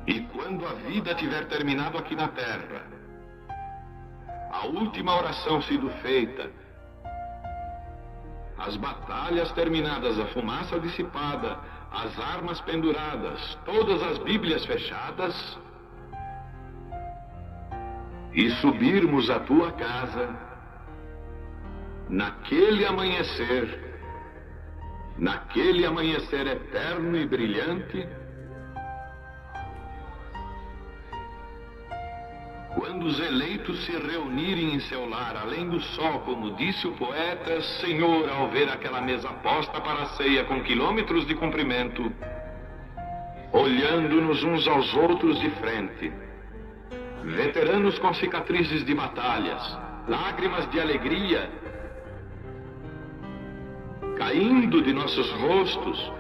E quando a vida tiver terminado aqui na terra, a última oração sido feita, as batalhas terminadas, a fumaça dissipada, as armas penduradas, todas as Bíblias fechadas, e subirmos à tua casa, naquele amanhecer eterno e brilhante, quando os eleitos se reunirem em seu lar, além do sol, como disse o poeta, Senhor, ao ver aquela mesa posta para a ceia com quilômetros de comprimento, olhando-nos uns aos outros de frente, veteranos com cicatrizes de batalhas, lágrimas de alegria caindo de nossos rostos,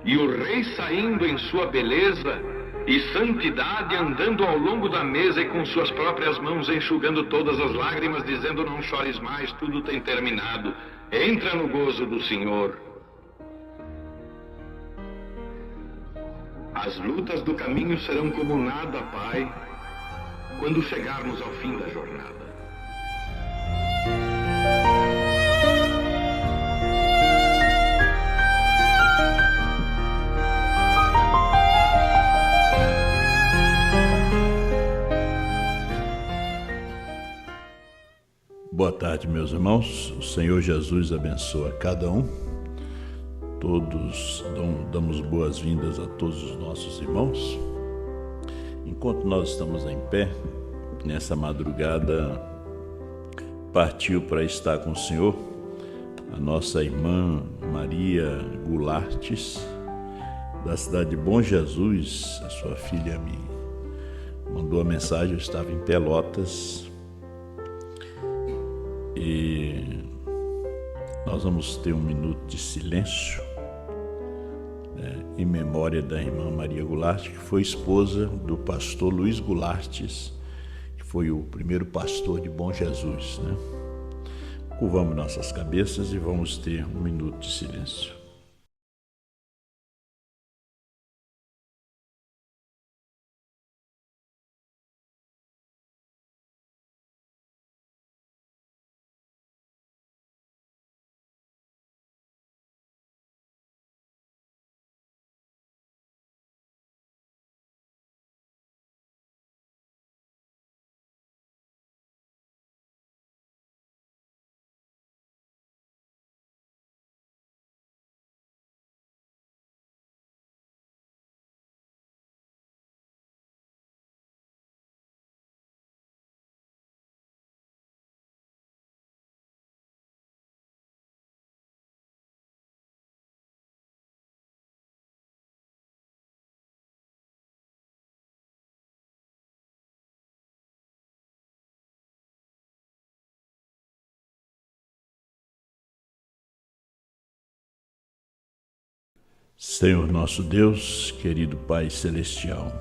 e o rei saindo em sua beleza e santidade, andando ao longo da mesa e com suas próprias mãos enxugando todas as lágrimas, dizendo: não chores mais, tudo tem terminado, entra no gozo do Senhor. As lutas do caminho serão como nada, Pai, quando chegarmos ao fim da jornada. Boa tarde, meus irmãos. O Senhor Jesus abençoa cada um. Todos damos boas-vindas a todos os nossos irmãos. Enquanto nós estamos em pé, nessa madrugada, partiu para estar com o Senhor a nossa irmã Maria Goulartes, da cidade de Bom Jesus. A sua filha me mandou a mensagem, eu estava em Pelotas. E nós vamos ter um minuto de silêncio em memória da irmã Maria Goulartes, que foi esposa do pastor Luiz Goulartes, que foi o primeiro pastor de Bom Jesus, Curvamos nossas cabeças e vamos ter um minuto de silêncio. Senhor nosso Deus, querido Pai Celestial,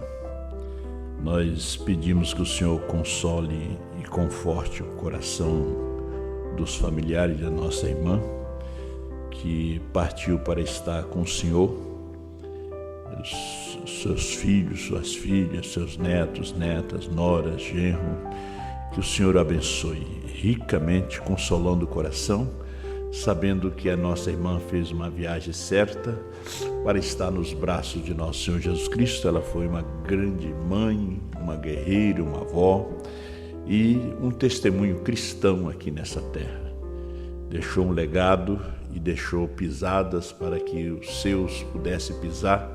nós pedimos que o Senhor console e conforte o coração dos familiares da nossa irmã, que partiu para estar com o Senhor, seus filhos, suas filhas, seus netos, netas, noras, genro, que o Senhor abençoe ricamente, consolando o coração, sabendo que a nossa irmã fez uma viagem certa para estar nos braços de nosso Senhor Jesus Cristo. Ela foi uma grande mãe, uma guerreira, uma avó e um testemunho cristão aqui nessa terra. Deixou um legado e deixou pisadas para que os seus pudessem pisar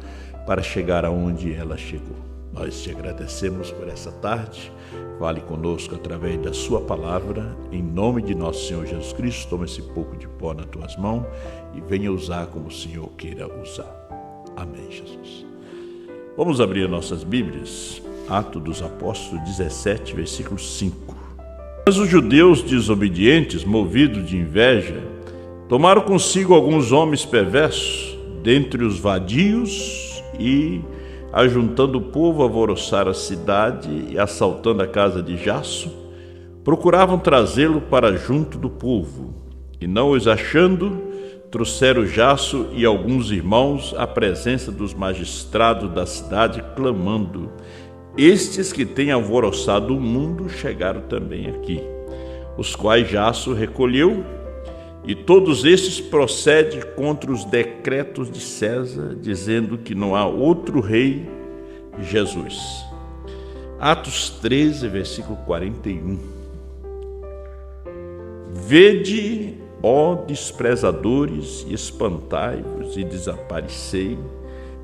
para chegar aonde ela chegou. Nós te agradecemos por essa tarde. Fale conosco através da sua palavra, em nome de nosso Senhor Jesus Cristo. Toma esse pouco de pó nas tuas mãos e venha usar como o Senhor queira usar. Amém, Jesus. Vamos abrir nossas Bíblias, Atos dos Apóstolos 17, versículo 5. Mas os judeus desobedientes, movidos de inveja, tomaram consigo alguns homens perversos, dentre os vadios, e ajuntando o povo, alvoroçaram a cidade e, assaltando a casa de Jasso, procuravam trazê-lo para junto do povo. E não os achando, trouxeram Jasso e alguns irmãos à presença dos magistrados da cidade, clamando: estes que têm alvoroçado o mundo chegaram também aqui, os quais Jasso recolheu, e todos estes procedem contra os decretos de César, dizendo que não há outro rei, Jesus. Atos 13, versículo 41. Vede, ó desprezadores, e espantai-vos e desaparecei,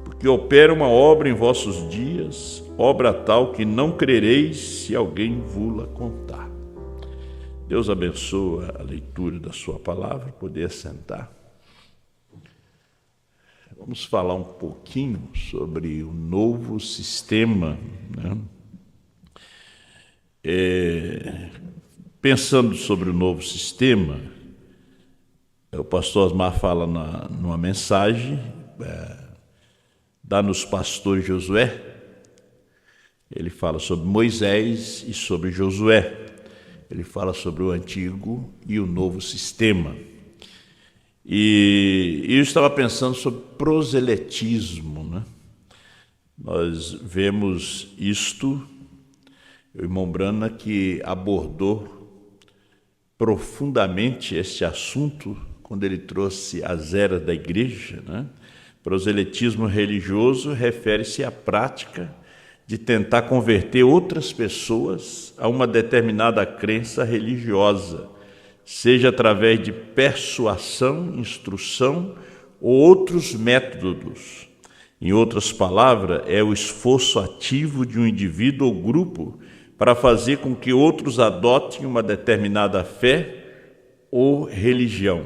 porque opera uma obra em vossos dias, obra tal que não crereis se alguém vos-la contar. Deus abençoa a leitura da sua palavra, poder sentar. Vamos falar um pouquinho sobre o novo sistema, né? Pensando sobre o novo sistema, o pastor Osmar fala numa mensagem, dá-nos pastor Josué, ele fala sobre Moisés e sobre Josué, ele fala sobre o antigo e o novo sistema. E eu estava pensando sobre proselitismo, né? Nós vemos isto, o irmão Brana que abordou profundamente este assunto quando ele trouxe as eras da igreja, né? Proselitismo religioso refere-se à prática de tentar converter outras pessoas a uma determinada crença religiosa, seja através de persuasão, instrução ou outros métodos. Em outras palavras, é o esforço ativo de um indivíduo ou grupo para fazer com que outros adotem uma determinada fé ou religião.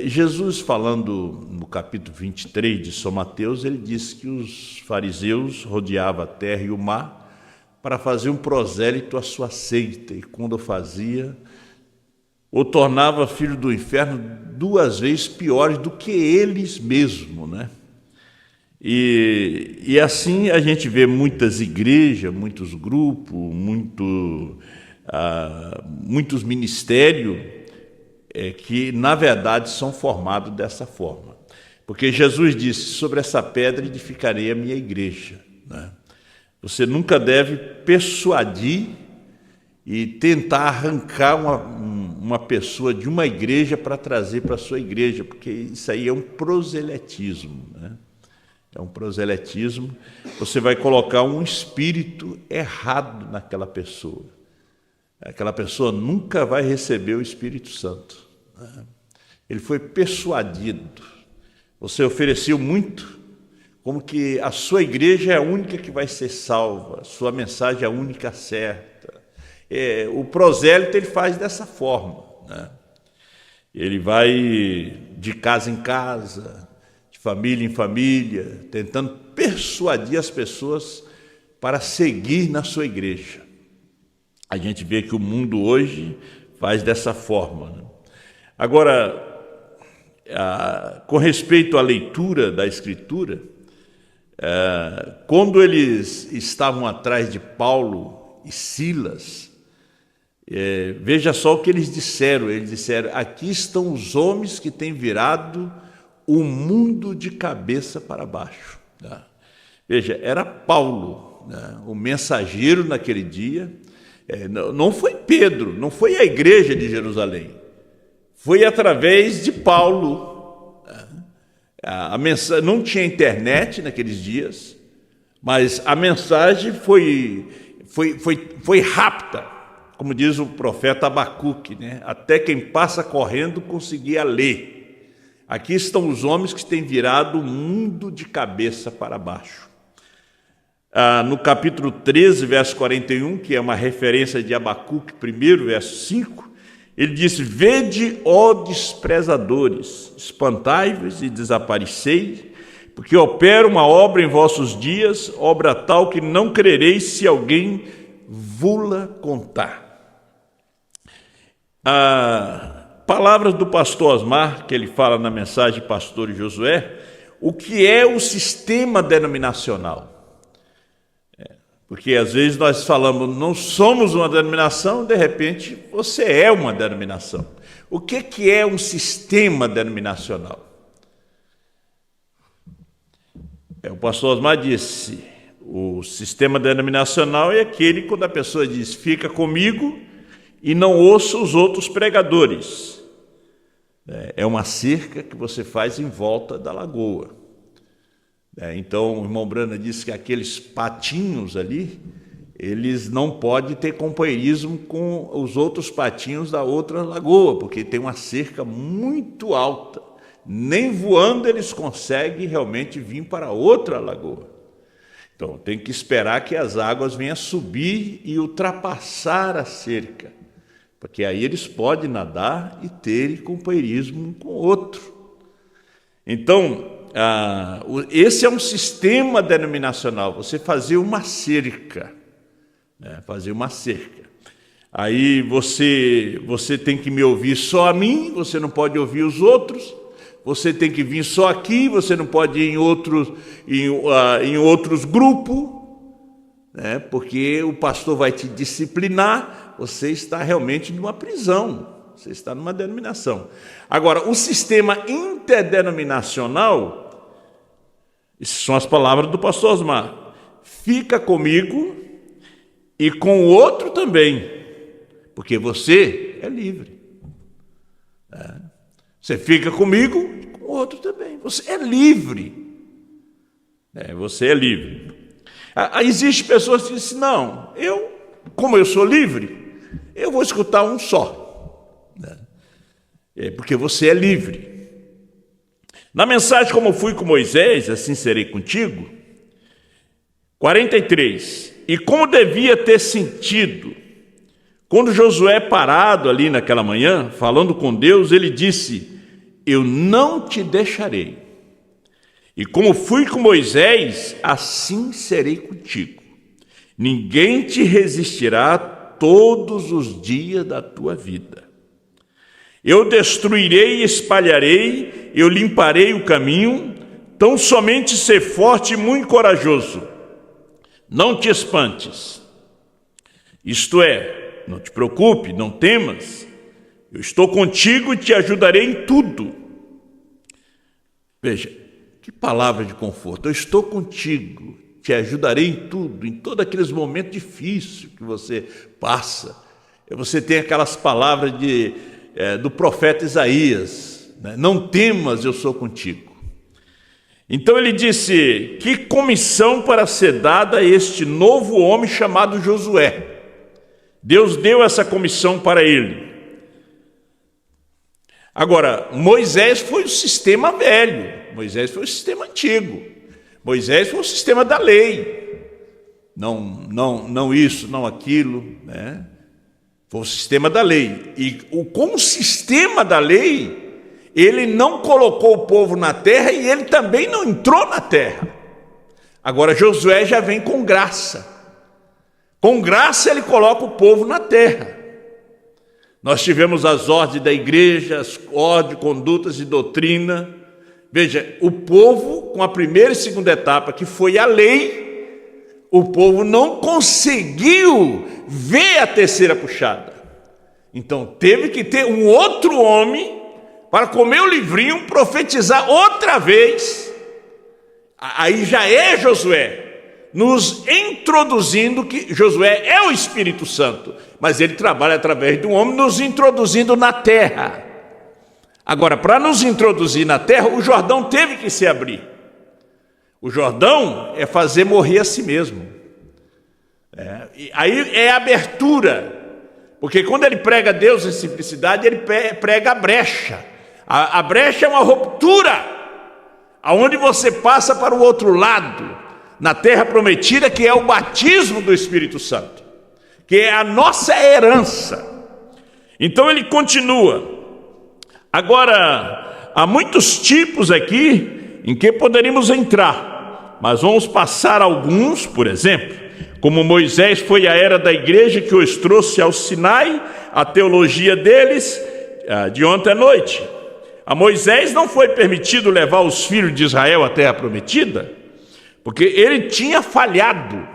Jesus, falando no capítulo 23 de São Mateus, ele disse que os fariseus rodeavam a terra e o mar para fazer um prosélito à sua seita, e quando fazia, o tornava filho do inferno 2 vezes piores do que eles mesmos, né? E assim a gente vê muitas igrejas, muitos grupos, muitos ministérios que, na verdade, são formados dessa forma. Porque Jesus disse: sobre essa pedra edificarei a minha igreja, né? Você nunca deve persuadir e tentar arrancar uma pessoa de uma igreja para trazer para a sua igreja, porque isso aí é um proselitismo, né? É um proselitismo. Você vai colocar um espírito errado naquela pessoa. Aquela pessoa nunca vai receber o Espírito Santo, né? Ele foi persuadido. Você ofereceu muito, como que a sua igreja é a única que vai ser salva, a sua mensagem é a única certa. O prosélito ele faz dessa forma, né? Ele vai de casa em casa, de família em família, tentando persuadir as pessoas para seguir na sua igreja. A gente vê que o mundo hoje faz dessa forma, né? Agora, com respeito à leitura da Escritura, quando eles estavam atrás de Paulo e Silas, veja só o que eles disseram. Eles disseram: aqui estão os homens que têm virado o mundo de cabeça para baixo. Veja, era Paulo, né, o mensageiro naquele dia. Não foi Pedro, não foi a igreja de Jerusalém, foi através de Paulo. A mensagem, não tinha internet naqueles dias, mas a mensagem foi rápida, como diz o profeta Abacuque, né? Até quem passa correndo conseguia ler. Aqui estão os homens que têm virado o mundo de cabeça para baixo. No capítulo 13, verso 41, que é uma referência de Abacuque, 1, verso 5, ele disse: vede, ó desprezadores, espantai-vos e desaparecei, porque opera uma obra em vossos dias, obra tal que não crereis se alguém vos-la contar. Palavras do pastor Osmar, que ele fala na mensagem Pastor Josué, o que é o sistema denominacional. Porque às vezes nós falamos, não somos uma denominação, de repente você é uma denominação. O que é um sistema denominacional? O pastor Osmar disse, o sistema denominacional é aquele quando a pessoa diz, fica comigo e não ouça os outros pregadores. É uma cerca que você faz em volta da lagoa. Então, o irmão Brana disse que aqueles patinhos ali, eles não podem ter companheirismo com os outros patinhos da outra lagoa, porque tem uma cerca muito alta. Nem voando eles conseguem realmente vir para outra lagoa. Então, tem que esperar que as águas venham subir e ultrapassar a cerca, porque aí eles podem nadar e ter companheirismo um com o outro. Então, esse é um sistema denominacional, você fazer uma cerca, fazer uma cerca. Aí você tem que me ouvir só a mim, você não pode ouvir os outros, você tem que vir só aqui, você não pode ir em outros grupos, porque o pastor vai te disciplinar, você está realmente numa prisão, você está numa denominação. Agora, o sistema interdenominacional, essas são as palavras do pastor Osmar, fica comigo e com o outro também, porque você é livre. Você fica comigo e com o outro também, você é livre. Você é livre. Existem pessoas que dizem, não, como eu sou livre, eu vou escutar um só. Porque você é livre. Na mensagem Como Fui com Moisés, assim serei contigo, 43, e como devia ter sentido, quando Josué parado ali naquela manhã, falando com Deus, ele disse, eu não te deixarei. E como fui com Moisés, assim serei contigo. Ninguém te resistirá todos os dias da tua vida. Eu destruirei e espalharei, eu limparei o caminho, tão somente ser forte e muito corajoso. Não te espantes. Isto é, não te preocupe, não temas. Eu estou contigo e te ajudarei em tudo. Veja, que palavra de conforto. Eu estou contigo, te ajudarei em tudo, em todos aqueles momentos difíceis que você passa. Você tem aquelas palavras do profeta Isaías, não temas, eu sou contigo. Então ele disse, que comissão para ser dada a este novo homem chamado Josué. Deus deu essa comissão para ele. Agora, Moisés foi o sistema velho, Moisés foi o sistema antigo, Moisés foi o sistema da lei, não isso, não aquilo, Foi o sistema da lei, e com o sistema da lei, ele não colocou o povo na terra e ele também não entrou na terra. Agora Josué já vem com graça ele coloca o povo na terra. Nós tivemos as ordens da igreja, as ordens, condutas e doutrina. Veja, o povo, com a primeira e segunda etapa, que foi a lei, o povo não conseguiu ver a terceira puxada. Então teve que ter um outro homem para comer o livrinho, profetizar outra vez. Aí já é Josué, nos introduzindo que Josué é o Espírito Santo, mas ele trabalha através de um homem nos introduzindo na terra. Agora, para nos introduzir na terra, o Jordão teve que se abrir. O Jordão é fazer morrer a si mesmo. Aí é abertura, porque quando ele prega Deus em simplicidade, ele prega a brecha. A brecha é uma ruptura, aonde você passa para o outro lado, na terra prometida, que é o batismo do Espírito Santo, que é a nossa herança. Então ele continua. Agora, há muitos tipos aqui em que poderíamos entrar, mas vamos passar alguns. Por exemplo, como Moisés foi a era da igreja que os trouxe ao Sinai, a teologia deles de ontem à noite. A Moisés não foi permitido levar os filhos de Israel à terra prometida, porque ele tinha falhado.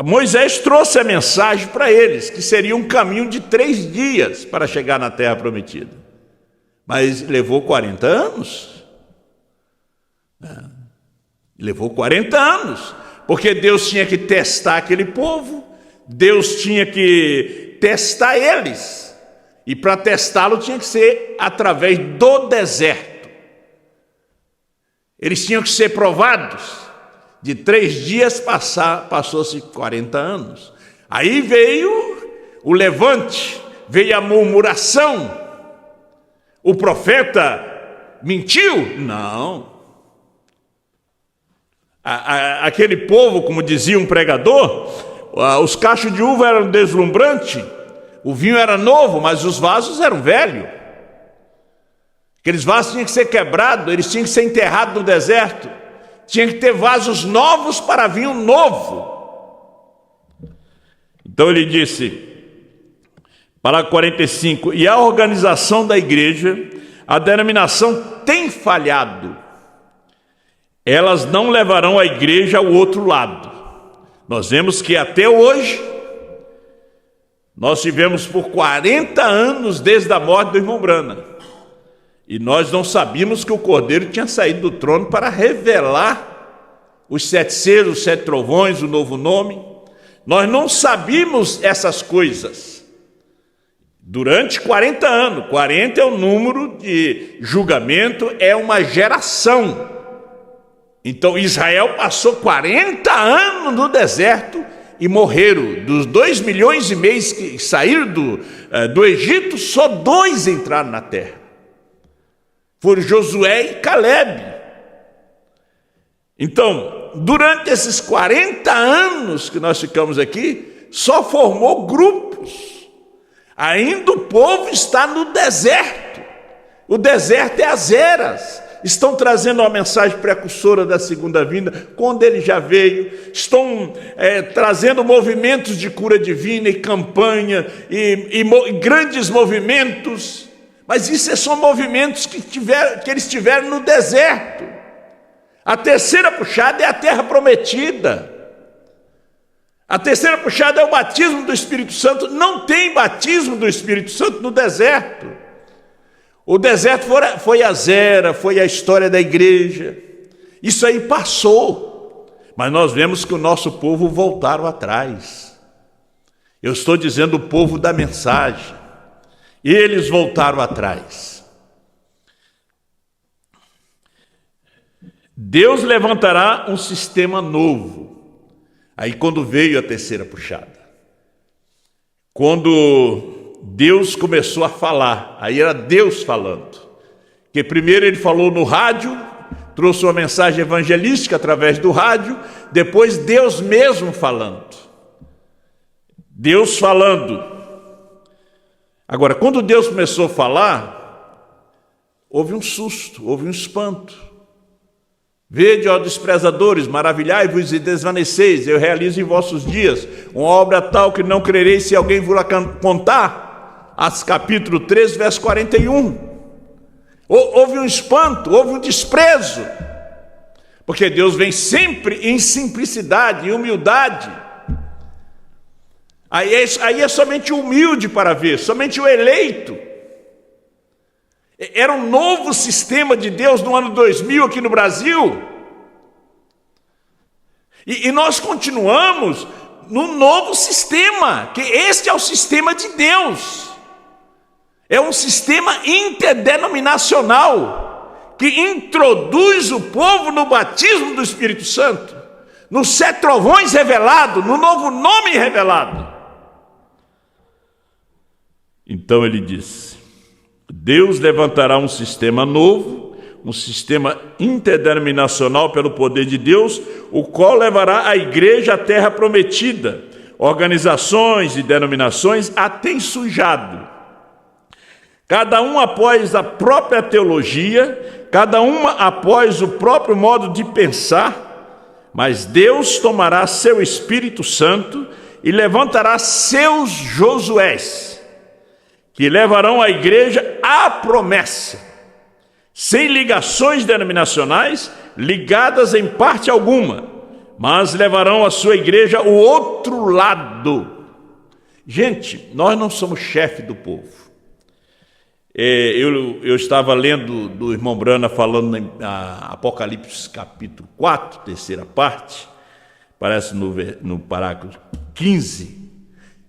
Moisés trouxe a mensagem para eles, que seria um caminho de 3 dias para chegar na terra prometida. Mas levou 40 anos. Levou 40 anos, porque Deus tinha que testar aquele povo, Deus tinha que testar eles, e para testá-lo tinha que ser através do deserto. Eles tinham que ser provados. De 3 dias passou-se 40 anos. Aí veio o levante, veio a murmuração. O profeta mentiu? Não. Aquele povo, como dizia um pregador, os cachos de uva eram deslumbrantes, o vinho era novo, mas os vasos eram velhos. Aqueles vasos tinham que ser quebrados, eles tinham que ser enterrados no deserto. Tinha que ter vasos novos para vinho novo. Então ele disse, parágrafo 45, e a organização da igreja, a denominação tem falhado. Elas não levarão a igreja ao outro lado. Nós vemos que até hoje, nós tivemos por 40 anos desde a morte do irmão Branham. E nós não sabíamos que o Cordeiro tinha saído do trono para revelar os 7 selos, os 7 trovões, o novo nome. Nós não sabíamos essas coisas durante 40 anos. 40 é o número de julgamento, é uma geração. Então Israel passou 40 anos no deserto e morreram. Dos 2,5 milhões que saíram do Egito, só 2 entraram na terra. Foram Josué e Calebe. Então, durante esses 40 anos que nós ficamos aqui, só formou grupos. Ainda o povo está no deserto. O deserto é as eras. Estão trazendo uma mensagem precursora da segunda vinda, quando ele já veio. Estão trazendo movimentos de cura divina e campanha, e grandes movimentos. Mas isso são movimentos que eles tiveram no deserto. A terceira puxada é a terra prometida. A terceira puxada é o batismo do Espírito Santo. Não tem batismo do Espírito Santo no deserto. O deserto foi a zera, foi a história da igreja. Isso aí passou. Mas nós vemos que o nosso povo voltaram atrás. Eu estou dizendo o povo da mensagem. Eles voltaram atrás. Deus levantará um sistema novo. Aí quando veio a terceira puxada, quando Deus começou a falar, aí era Deus falando. Que primeiro ele falou no rádio, trouxe uma mensagem evangelística através do rádio, depois Deus mesmo falando. Deus falando. Agora, quando Deus começou a falar, houve um susto, houve um espanto. Vede, ó desprezadores, maravilhai-vos e desvaneceis, eu realizo em vossos dias uma obra tal que não crereis se alguém vos contar. Atos capítulo 3, verso 41. Houve um espanto, houve um desprezo, porque Deus vem sempre em simplicidade e humildade. Aí é somente o humilde para ver, somente o eleito. Era um novo sistema de Deus no ano 2000 aqui no Brasil. E nós continuamos num novo sistema, que este é o sistema de Deus. É um sistema interdenominacional, que introduz o povo no batismo do Espírito Santo, nos 7 trovões revelados, no novo nome revelado. Então ele disse, Deus levantará um sistema novo, um sistema interdenominacional pelo poder de Deus, o qual levará a igreja à terra prometida. Organizações e denominações a têm sujado. Cada um após a própria teologia, cada uma após o próprio modo de pensar, mas Deus tomará seu Espírito Santo e levantará seus Josués, que levarão a igreja à promessa, sem ligações denominacionais, ligadas em parte alguma, mas levarão a sua igreja ao outro lado. Gente, nós não somos chefe do povo. Eu estava lendo do irmão Brana falando em Apocalipse capítulo 4, terceira parte, parece no parágrafo 15.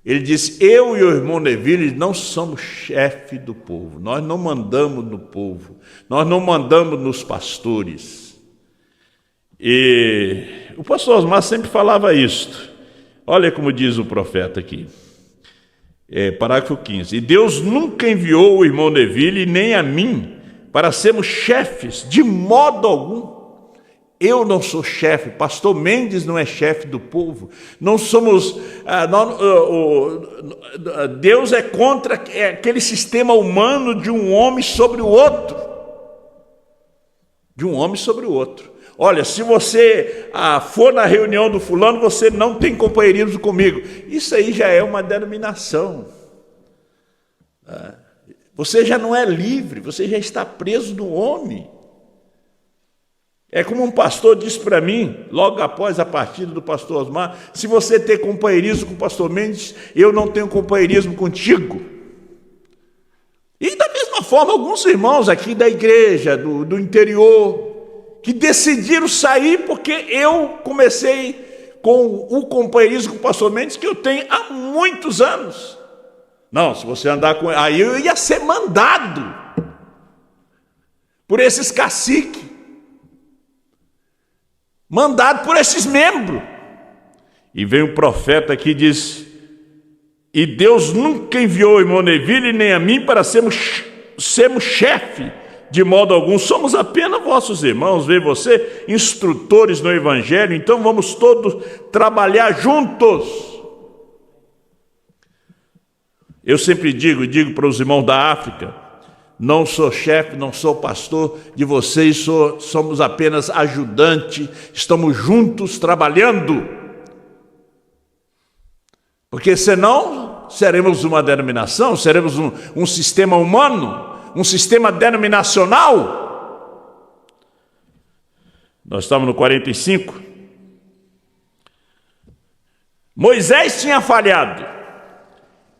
Ele diz: eu e o irmão Neville não somos chefe do povo, nós não mandamos no povo, nós não mandamos nos pastores. E o pastor Osmar sempre falava isto. Olha como diz o profeta aqui, parágrafo 15: e Deus nunca enviou o irmão Neville nem a mim para sermos chefes, de modo algum. Eu não sou chefe, pastor Mendes não é chefe do povo, não somos, Deus é contra aquele sistema humano de um homem sobre o outro, Olha, se você for na reunião do fulano, você não tem companheirismo comigo. Isso aí já é uma denominação. Você já não é livre, você já está preso no homem. É como um pastor disse para mim, logo após a partida do pastor Osmar: se você tem companheirismo com o pastor Mendes, eu não tenho companheirismo contigo. E da mesma forma, alguns irmãos aqui da igreja, do interior, que decidiram sair porque eu comecei com o companheirismo com o pastor Mendes que eu tenho há muitos anos. Não, se você andar com... Aí eu ia ser mandado por esses caciques, mandado por esses membros. E vem um profeta aqui e diz: e Deus nunca enviou o irmão Neville nem a mim para sermos chefe, de modo algum. Somos apenas vossos irmãos, vê você, instrutores no evangelho. Então vamos todos trabalhar juntos. Eu sempre digo para os irmãos da África: não sou chefe, não sou pastor de vocês, somos apenas ajudante, estamos juntos trabalhando. Porque senão seremos uma denominação, seremos um sistema humano, um sistema denominacional. Nós estamos no 45. Moisés tinha falhado.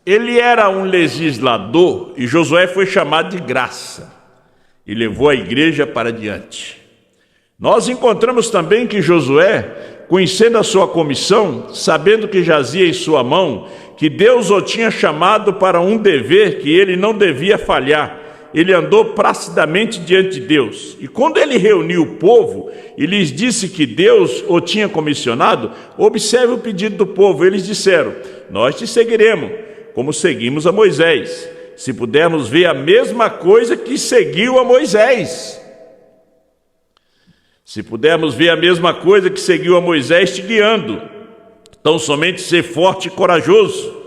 Ele era um legislador e Josué foi chamado de graça e levou a igreja para diante. Nós encontramos também que Josué, conhecendo a sua comissão, sabendo que jazia em sua mão, que Deus o tinha chamado para um dever que ele não devia falhar, ele andou placidamente diante de Deus. E quando ele reuniu o povo e lhes disse que Deus o tinha comissionado, observe o pedido do povo. Eles disseram: nós te seguiremos, como seguimos a Moisés, se pudermos ver a mesma coisa que seguiu a Moisés. Se pudermos ver a mesma coisa que seguiu a Moisés te guiando, então somente ser forte e corajoso.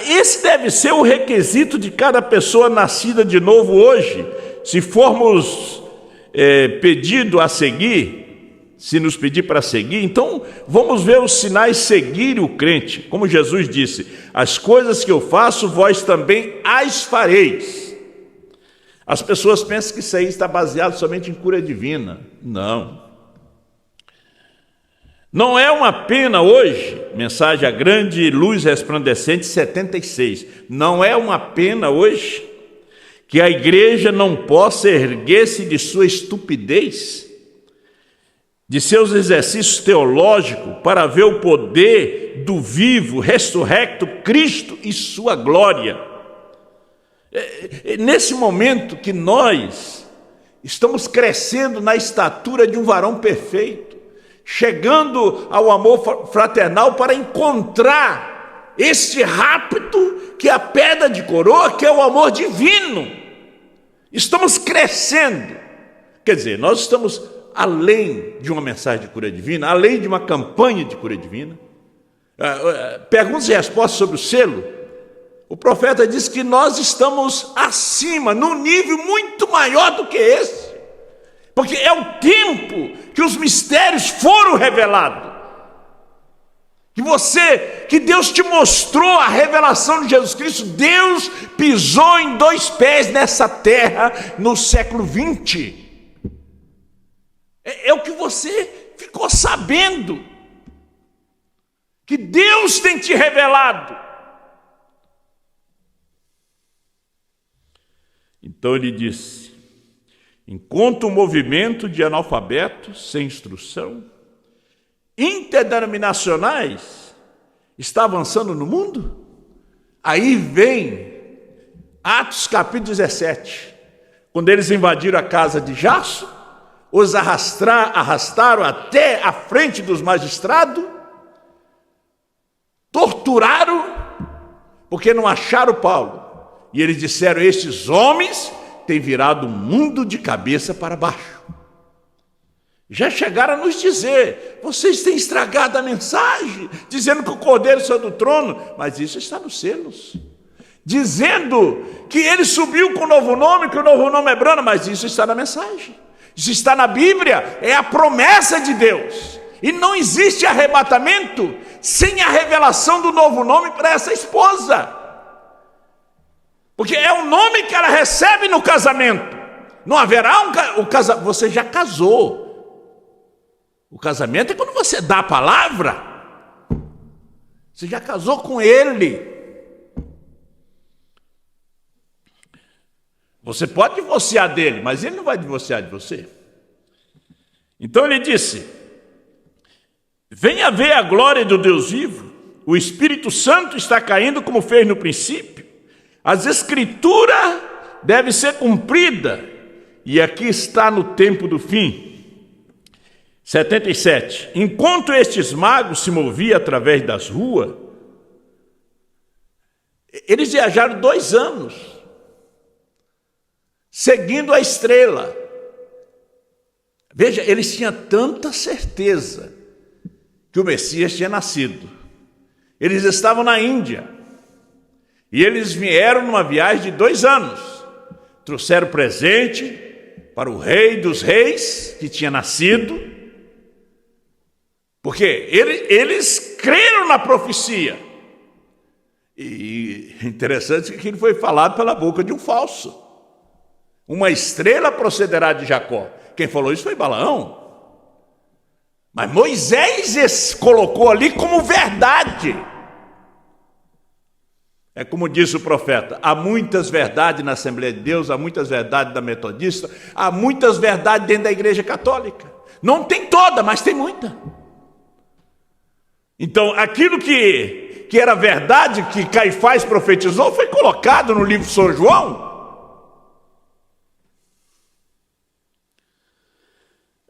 Esse deve ser o requisito de cada pessoa nascida de novo hoje. Se formos pedido a seguir, se nos pedir para seguir, então vamos ver os sinais seguir o crente. Como Jesus disse: as coisas que eu faço, vós também as fareis. As pessoas pensam que isso aí está baseado somente em cura divina. Não. Não é uma pena hoje, mensagem a grande luz resplandecente 76, não é uma pena hoje que a igreja não possa erguer-se de sua estupidez, de seus exercícios teológicos, para ver o poder do vivo, ressurrecto Cristo e sua glória. Nesse momento que nós estamos crescendo na estatura de um varão perfeito, chegando ao amor fraternal para encontrar este rapto que é a pedra de coroa, que é o amor divino. Estamos crescendo. Quer dizer, nós estamos além de uma mensagem de cura divina, além de uma campanha de cura divina. Perguntas e respostas sobre o selo. O profeta diz que nós estamos acima, num nível muito maior do que esse, porque é o tempo que os mistérios foram revelados, que Deus te mostrou a revelação de Jesus Cristo. Deus pisou em 2 pés nessa terra no século 20. É o que você ficou sabendo que Deus tem te revelado. Então ele disse: enquanto o movimento de analfabetos sem instrução, interdenominacionais, está avançando no mundo, aí vem Atos capítulo 17, quando eles invadiram a casa de Jasso, os arrastaram até a frente dos magistrados, torturaram, porque não acharam Paulo. E eles disseram: estes homens têm virado o mundo de cabeça para baixo. Já chegaram a nos dizer: vocês têm estragado a mensagem, dizendo que o Cordeiro saiu do trono, mas isso está nos selos. Dizendo que ele subiu com um novo nome, que o novo nome é Brana, mas isso está na mensagem. Isso está na Bíblia, é a promessa de Deus. E não existe arrebatamento sem a revelação do novo nome para essa esposa. Porque é o nome que ela recebe no casamento. Não haverá um casamento. Você já casou. O casamento é quando você dá a palavra. Você já casou com ele. Você pode divorciar dele, mas ele não vai divorciar de você. Então ele disse: venha ver a glória do Deus vivo. O Espírito Santo está caindo como fez no princípio. As Escrituras devem ser cumpridas. E aqui está no tempo do fim. 77. Enquanto estes magos se moviam através das ruas, eles viajaram 2 anos. Seguindo a estrela. Veja, eles tinham tanta certeza que o Messias tinha nascido. Eles estavam na Índia. E eles vieram numa viagem de 2 anos. Trouxeram presente para o Rei dos Reis, que tinha nascido. Porque eles creram na profecia. E interessante que aquilo foi falado pela boca de um falso. Uma estrela procederá de Jacó. Quem falou isso foi Balaão. Mas Moisés colocou ali como verdade. É como disse o profeta: há muitas verdades na Assembleia de Deus, há muitas verdades da Metodista, há muitas verdades dentro da Igreja Católica. Não tem toda, mas tem muita. Então, aquilo que era verdade, que Caifás profetizou, foi colocado no livro de São João.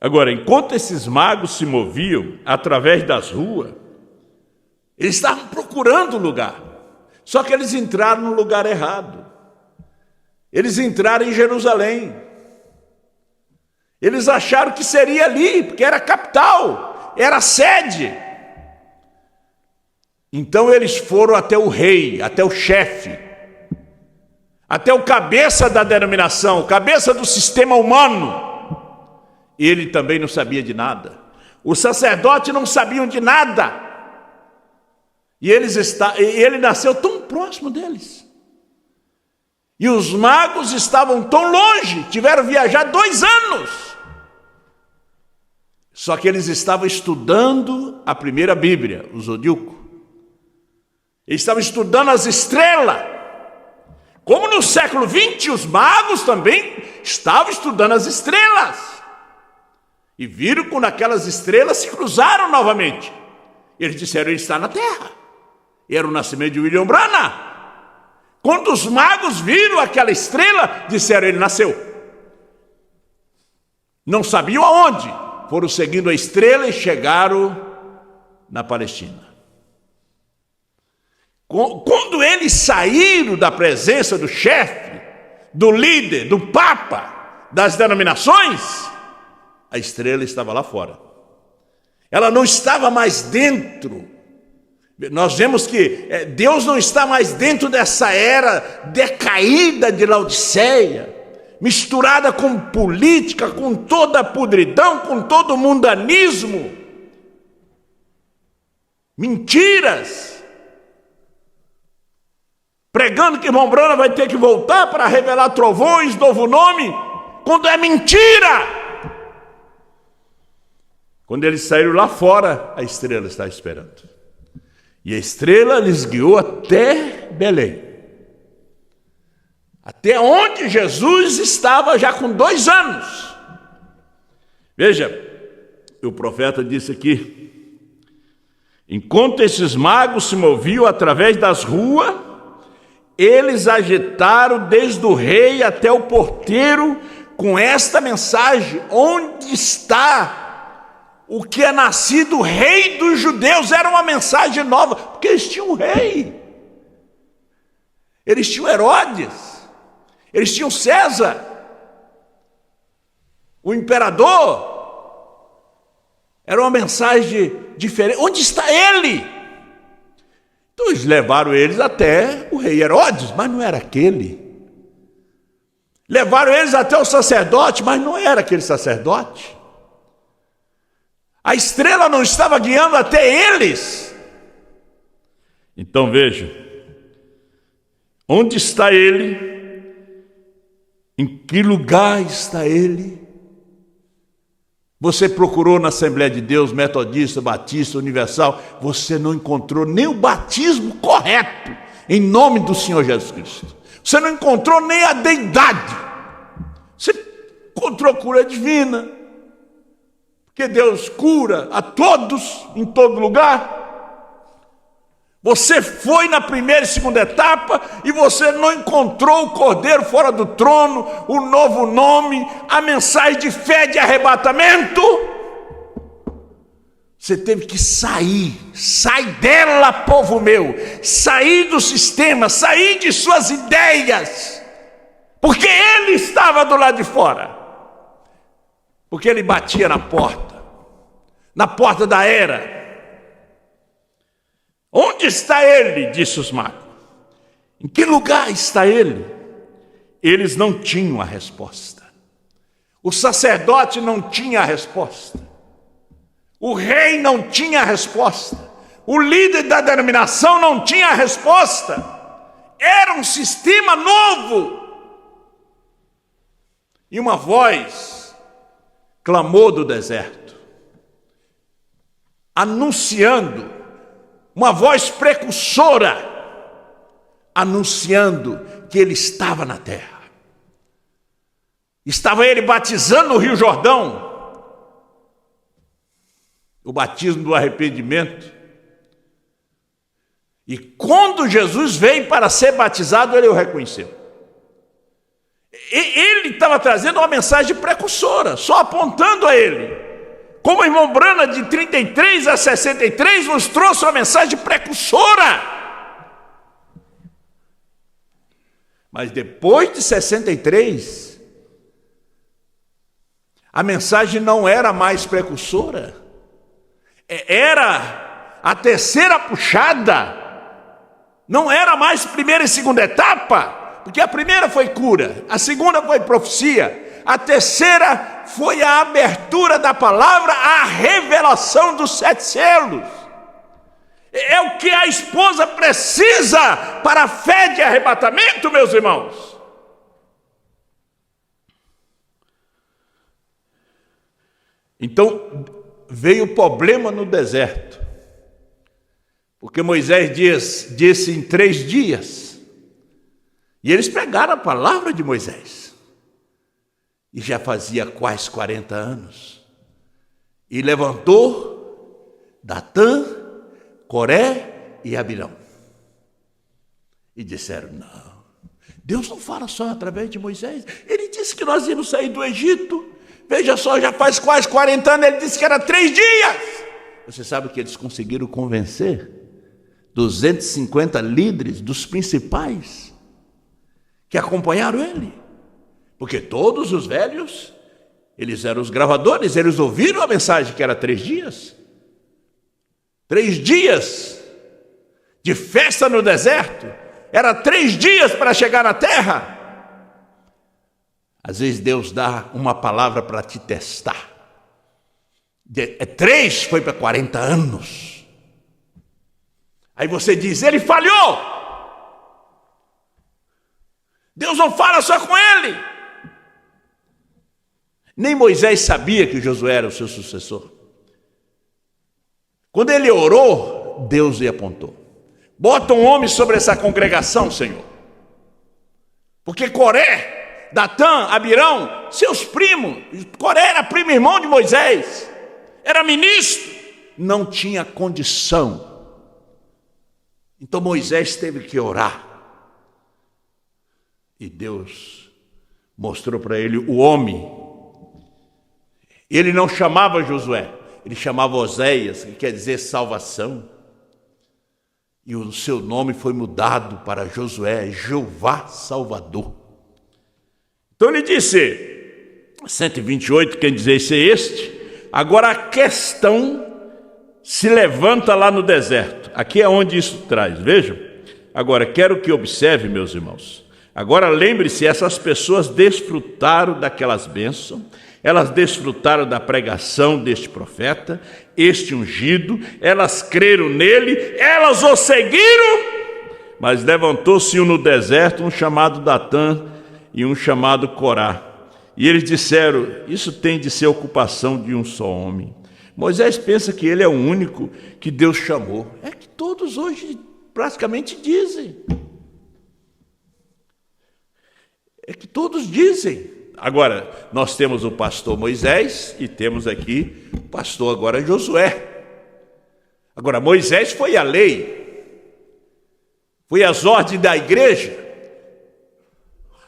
Agora, enquanto esses magos se moviam através das ruas, eles estavam procurando o lugar. Só que eles entraram no lugar errado. Eles entraram em Jerusalém. Eles acharam que seria ali, porque era a capital, era a sede. Então eles foram até o rei, até o chefe, até o cabeça da denominação, o cabeça do sistema humano. Ele também não sabia de nada. Os sacerdotes não sabiam de nada. E ele nasceu tão próximo deles. E os magos estavam tão longe, tiveram que viajar 2 anos. Só que eles estavam estudando a primeira Bíblia, o Zodíaco. Eles estavam estudando as estrelas. Como no século XX, os magos também estavam estudando as estrelas. E viram quando aquelas estrelas se cruzaram novamente. Eles disseram: ele está na terra. Era o nascimento de William Branham. Quando os magos viram aquela estrela, disseram: ele nasceu. Não sabiam aonde. Foram seguindo a estrela e chegaram na Palestina. Quando eles saíram da presença do chefe, do líder, do papa, das denominações, a estrela estava lá fora. Ela não estava mais dentro. Nós vemos que Deus não está mais dentro dessa era decaída de Laodiceia, misturada com política, com toda a podridão, com todo o mundanismo, mentiras, pregando que irmão Branham vai ter que voltar para revelar trovões, novo nome, quando é mentira. Quando eles saíram lá fora, a estrela está esperando. E a estrela lhes guiou até Belém. Até onde Jesus estava já com 2 anos. Veja, o profeta disse aqui: enquanto esses magos se moviam através das ruas, eles agitaram desde o rei até o porteiro com esta mensagem: onde está o que é nascido rei dos judeus? Era uma mensagem nova, porque eles tinham um rei, eles tinham Herodes, eles tinham César, o imperador. Era uma mensagem diferente. Onde está ele? Então eles levaram eles até o rei Herodes, mas não era aquele. Levaram eles até o sacerdote, mas não era aquele sacerdote. A estrela não estava guiando até eles. Então veja, onde está ele? Em que lugar está ele? Você procurou na Assembleia de Deus, Metodista, Batista, Universal, você não encontrou nem o batismo correto em nome do Senhor Jesus Cristo. Você não encontrou nem a deidade. Você encontrou cura divina, porque Deus cura a todos, em todo lugar. Você foi na primeira e segunda etapa e você não encontrou o Cordeiro fora do trono, o novo nome, a mensagem de fé de arrebatamento. Você teve que sair, sai dela, povo meu, sair do sistema, sair de suas ideias, porque ele estava do lado de fora, porque ele batia na porta da era. Onde está ele? Disse os magos. Em que lugar está ele? Eles não tinham a resposta. O sacerdote não tinha a resposta. O rei não tinha a resposta. O líder da denominação não tinha a resposta. Era um sistema novo. E uma voz clamou do deserto, anunciando, uma voz precursora, anunciando que ele estava na terra. Estava ele batizando no Rio Jordão, o batismo do arrependimento. E quando Jesus veio para ser batizado, ele o reconheceu. Ele estava trazendo uma mensagem precursora, só apontando a ele. Como o irmão Brana, de 33 a 63, nos trouxe uma mensagem precursora. Mas depois de 63, a mensagem não era mais precursora. Era a terceira puxada. Não era mais primeira e segunda etapa, porque a primeira foi cura, a segunda foi profecia, a terceira foi a abertura da palavra, a revelação dos 7 selos. É o que a esposa precisa para a fé de arrebatamento, meus irmãos. Então veio o problema no deserto, porque Moisés disse em 3 dias, e eles pegaram a palavra de Moisés. E já fazia quase 40 anos. E levantou Datã, Coré e Abirão. E disseram: não, Deus não fala só através de Moisés. Ele disse que nós íamos sair do Egito. Veja só, já faz quase 40 anos. Ele disse que era 3 dias. Você sabe que eles conseguiram convencer 250 líderes dos principais que acompanharam ele. Porque todos os velhos, eles eram os gravadores, eles ouviram a mensagem que era 3 dias. 3 dias de festa no deserto. Era 3 dias para chegar na terra. Às vezes Deus dá uma palavra para te testar. 3 foi para 40 anos. Aí você diz: ele falhou. Deus não fala só com ele. Nem Moisés sabia que Josué era o seu sucessor. Quando ele orou, Deus lhe apontou: bota um homem sobre essa congregação, Senhor. Porque Coré, Datã, Abirão, seus primos, Coré era primo irmão de Moisés, era ministro, não tinha condição. Então Moisés teve que orar. E Deus mostrou para ele o homem. Ele não chamava Josué, ele chamava Oséias, que quer dizer salvação. E o seu nome foi mudado para Josué, Jeová Salvador. Então ele disse, 128, quem dizer isso é este. Agora a questão se levanta lá no deserto. Aqui é onde isso traz, vejam. Agora quero que observe, meus irmãos. Agora lembre-se, essas pessoas desfrutaram daquelas bênçãos. Elas desfrutaram da pregação deste profeta, este ungido, elas creram nele, elas o seguiram, mas levantou-se um no deserto, um chamado Datã e um chamado Corá. E eles disseram, isso tem de ser ocupação de um só homem. Moisés pensa que ele é o único que Deus chamou. É que todos hoje praticamente dizem. É que todos dizem. Agora, nós temos o pastor Moisés e temos aqui o pastor agora Josué. Agora, Moisés foi a lei, foi as ordens da igreja.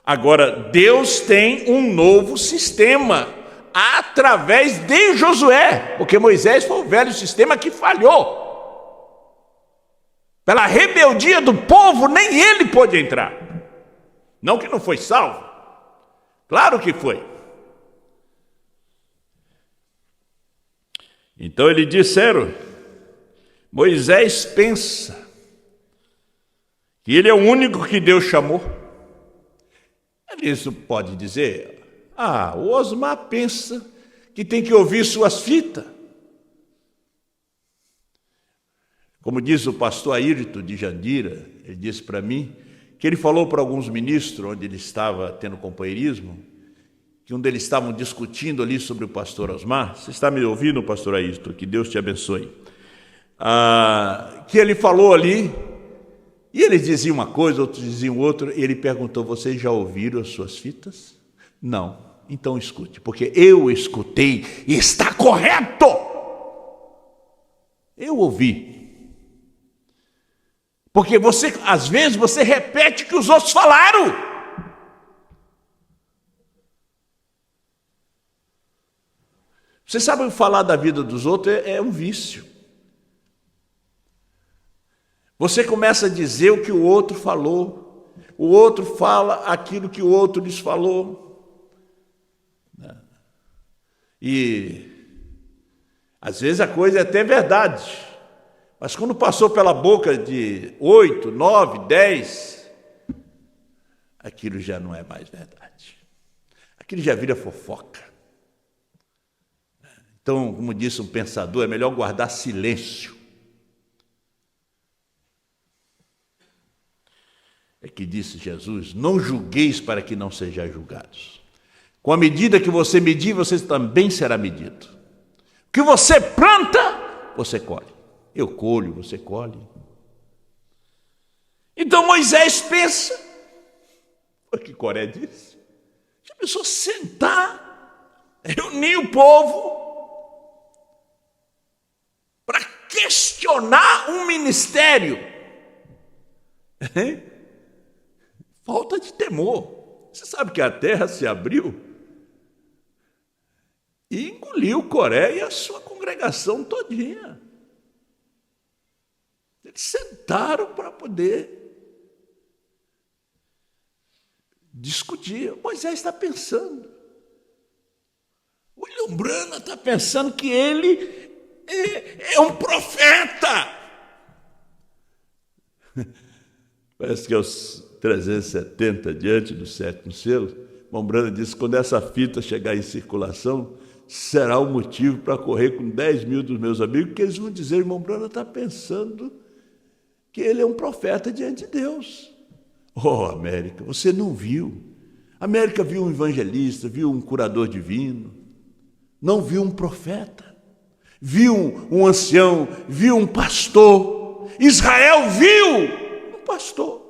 Agora, Deus tem um novo sistema através de Josué, porque Moisés foi o velho sistema que falhou. Pela rebeldia do povo, nem ele pôde entrar. Não que não foi salvo. Claro que foi. Então eles disseram, Moisés pensa que ele é o único que Deus chamou. Isso pode dizer, o Osmar pensa que tem que ouvir suas fitas. Como diz o pastor Ayrton de Jandira, ele disse para mim, que ele falou para alguns ministros, onde ele estava tendo companheirismo, que onde eles estavam discutindo ali sobre o pastor Osmar. Você está me ouvindo, pastor Ayrton? Que Deus te abençoe. Que ele falou ali, e eles diziam uma coisa, outros diziam outra, e ele perguntou, vocês já ouviram as suas fitas? Não. Então escute, porque eu escutei e está correto. Eu ouvi. Porque às vezes você repete o que os outros falaram. Você sabe, falar da vida dos outros é um vício. Você começa a dizer o que o outro falou. O outro fala aquilo que o outro lhes falou. E às vezes a coisa é até verdade. Mas quando passou pela boca de 8, 9, 10, aquilo já não é mais verdade. Aquilo já vira fofoca. Então, como disse um pensador, é melhor guardar silêncio. É que disse Jesus, não julgueis para que não sejais julgados. Com a medida que você medir, você também será medido. O que você planta, você colhe. Eu colho, você colhe. Então Moisés pensa, o que Coré disse, já pensou sentar, reunir o povo para questionar um ministério? Falta de temor. Você sabe que a terra se abriu e engoliu Coré e a sua congregação todinha. Eles sentaram para poder discutir. Moisés está pensando. William Branham está pensando que ele é um profeta. Parece que aos 370, diante do sétimo selo, William Branham disse que quando essa fita chegar em circulação, será o motivo para correr com 10 mil dos meus amigos, porque eles vão dizer, irmão Branham está pensando que ele é um profeta diante de Deus. Oh, América, você não viu. A América viu um evangelista, viu um curador divino, não viu um profeta. viu um ancião, viu um pastor. Israel viu um pastor.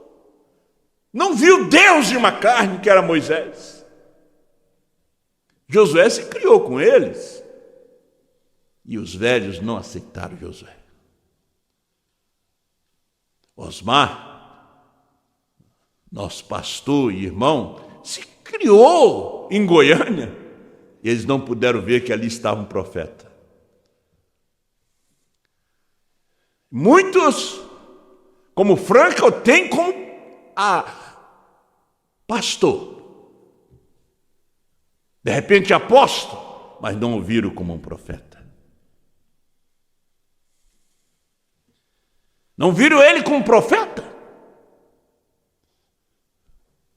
Não viu Deus de uma carne, que era Moisés. Josué se criou com eles. E os velhos não aceitaram Josué. Osmar, nosso pastor e irmão, se criou em Goiânia. E eles não puderam ver que ali estava um profeta. Muitos, como Franca, tem como pastor. De repente apóstolo, mas não o viram como um profeta. Não viram ele como profeta?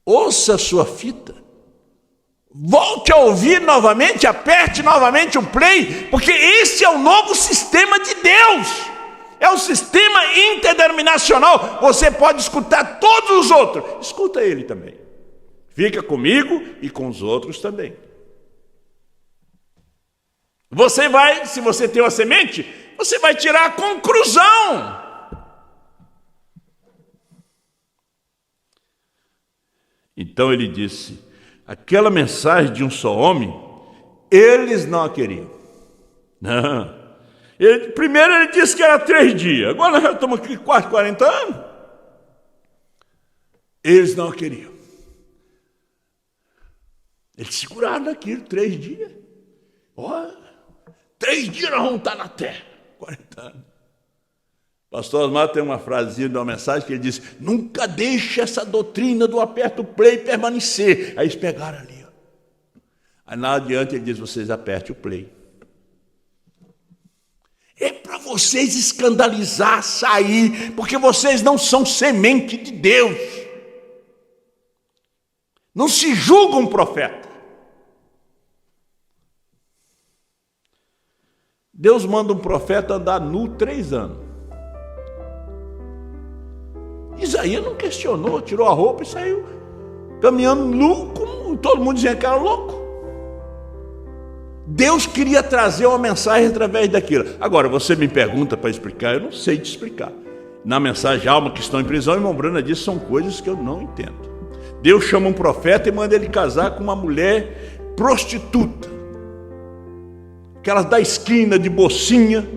Ouça a sua fita. Volte a ouvir novamente, aperte novamente o play, porque esse é o novo sistema de Deus. É o sistema interdenominacional. Você pode escutar todos os outros. Escuta ele também. Fica comigo e com os outros também. Você vai, se você tem uma semente, você vai tirar a conclusão. Então ele disse, aquela mensagem de um só homem, eles não a queriam. Não. Primeiro ele disse que era 3 dias, agora nós já estamos aqui quase 40 anos. Eles não a queriam. Eles seguraram naquilo 3 dias. Olha, 3 dias nós vamos estar na terra. 40 anos. Pastor Osmar tem uma frasinha de uma mensagem que ele diz, nunca deixe essa doutrina do aperto play permanecer. Aí eles pegaram ali. Ó. Aí lá adiante ele diz, vocês apertem o play. É para vocês escandalizar, sair, porque vocês não são semente de Deus. Não se julga um profeta. Deus manda um profeta andar nu 3 anos. Isaías não questionou, tirou a roupa e saiu caminhando nu, como todo mundo dizia que era louco. Deus queria trazer uma mensagem através daquilo. Agora, você me pergunta para explicar, eu não sei te explicar. Na mensagem Alma que estão em prisão, irmão Brana disse, são coisas que eu não entendo. Deus chama um profeta e manda ele casar com uma mulher prostituta. Aquelas da esquina de mocinha.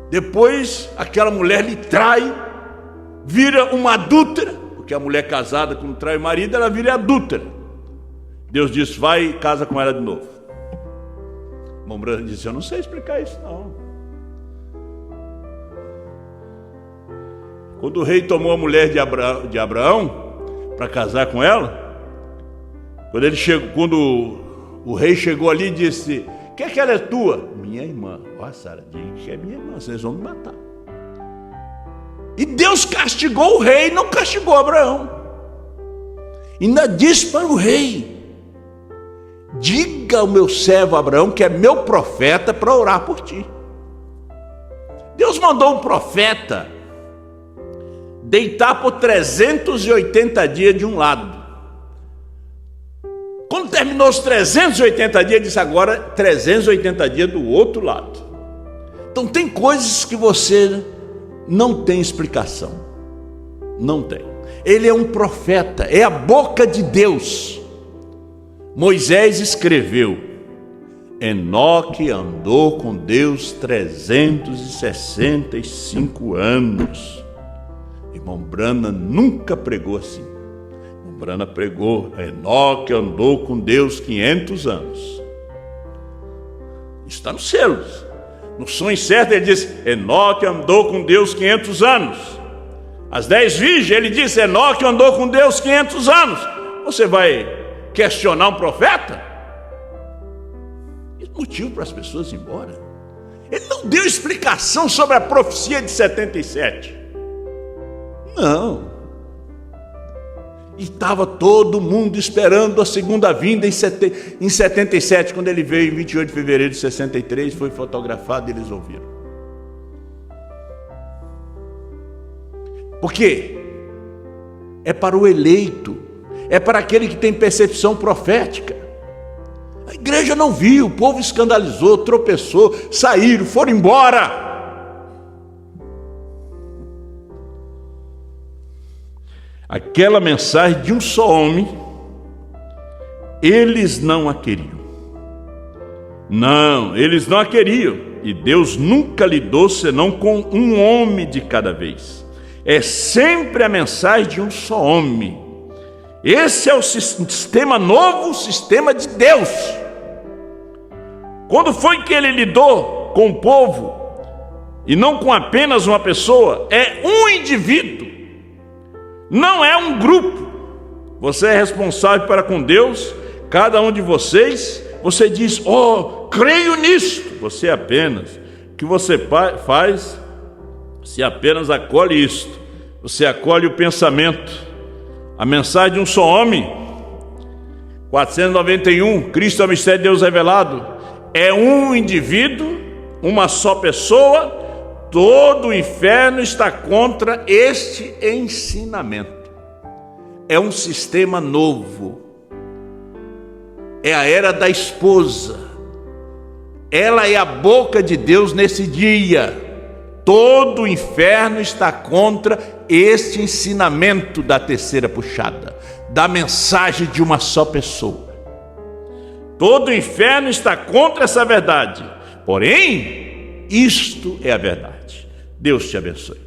Depois, aquela mulher lhe trai, vira uma adúltera, porque a mulher casada, quando trai o marido, ela vira adúltera. Deus diz, vai e casa com ela de novo. O irmão Brana disse, eu não sei explicar isso não. Quando o rei tomou a mulher de Abraão para casar com ela, quando o rei chegou ali e disse, quer que ela é tua? Minha irmã. Ó, Sara, diga que é minha irmã, vocês vão me matar. E Deus castigou o rei, não castigou Abraão. Ainda disse para o rei, diga ao meu servo Abraão, que é meu profeta, para orar por ti. Deus mandou um profeta deitar por 380 dias de um lado. Quando terminou os 380 dias, disse agora 380 dias do outro lado. Então tem coisas que você não tem explicação. Não tem. Ele é um profeta, é a boca de Deus. Moisés escreveu, Enoque andou com Deus 365 anos. Irmão Brana nunca pregou assim. Brana pregou, Enoque andou com Deus 500 anos. Está nos selos. No sonho certo ele diz, Enoque andou com Deus 500 anos. As 10 virgens ele diz, Enoque andou com Deus 500 anos. Você vai questionar um profeta? Isso é motivo para as pessoas ir embora. Ele não deu explicação sobre a profecia de 77. Não. E estava todo mundo esperando a segunda vinda em 77, quando ele veio em 28 de fevereiro de 63, foi fotografado e eles ouviram. Por quê? É para o eleito, é para aquele que tem percepção profética. Aí igreja não viu, o povo escandalizou, tropeçou, saíram, foram embora. Aquela mensagem de um só homem, eles não a queriam. Não, eles não a queriam. E Deus nunca lidou senão com um homem de cada vez. É sempre a mensagem de um só homem. Esse é o sistema novo, o sistema de Deus. Quando foi que ele lidou com o povo, e não com apenas uma pessoa? É um indivíduo, não é um grupo. Você é responsável para com Deus, cada um de vocês. Você diz, oh, creio nisso. Você apenas, o que você faz, você apenas acolhe isto. Você acolhe o pensamento, a mensagem de um só homem. 491, Cristo é o mistério de Deus revelado. É um indivíduo, uma só pessoa. Todo o inferno está contra este ensinamento. É um sistema novo. É a era da esposa. Ela é a boca de Deus nesse dia. Todo o inferno está contra este ensinamento da terceira puxada, da mensagem de uma só pessoa. Todo o inferno está contra essa verdade. Porém, isto é a verdade. Deus te abençoe.